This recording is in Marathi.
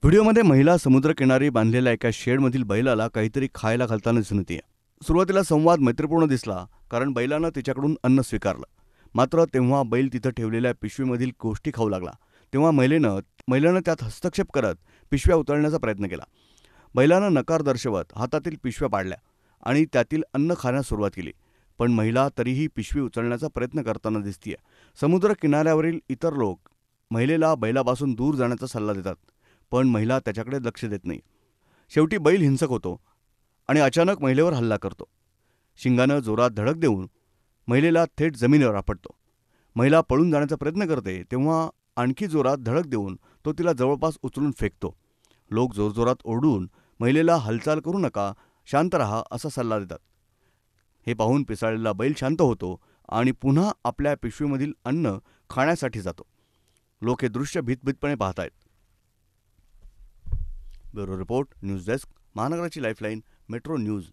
व्हिडिओमध्ये महिला समुद्रकिनारी बांधलेल्या एका शेडमधील बैलाला काहीतरी खायला घालताना दिसून येते. सुरुवातीला संवाद मैत्रीपूर्ण दिसला, कारण बैलानं तिच्याकडून अन्न स्वीकारलं. मात्र तेव्हा बैल तिथं ठेवलेल्या पिशवीमधील गोष्टी खाऊ लागला. तेव्हा महिलेनं त्यात हस्तक्षेप करत पिशव्या उचलण्याचा प्रयत्न केला. बैलानं नकार दर्शवत हातातील पिशव्या पाडल्या आणि त्यातील अन्न खाण्यास सुरुवात केली. पण महिला तरीही पिशवी उचलण्याचा प्रयत्न करताना दिसतीये. समुद्र किनाऱ्यावरील इतर लोक महिलेला बैलापासून दूर जाण्याचा सल्ला देतात, पण महिला त्याच्याकडे लक्ष देत नाही. शेवटी बैल हिंसक होतो आणि अचानक महिलेवर हल्ला करतो. शिंगानं जोरात धडक देऊन महिलेला थेट जमिनीवर आपटतो. महिला पळून जाण्याचा प्रयत्न करते, तेव्हा आणखी जोरात धडक देऊन तो तिला जवळपास उचलून फेकतो. लोक जोरजोरात ओरडून महिलेला हालचाल करू नका, शांत राहा असा सल्ला देतात. हे पाहून पिसाळलेला बैल शांत होतो आणि पुन्हा आपल्या पिशवीमधील अन्न खाण्यासाठी जातो. लोक हे दृश्य भीतभीतपणे पाहतायत. ब्युरो रिपोर्ट, न्यूज डेस्क, महानगराची लाईफलाईन, मेट्रो न्यूज.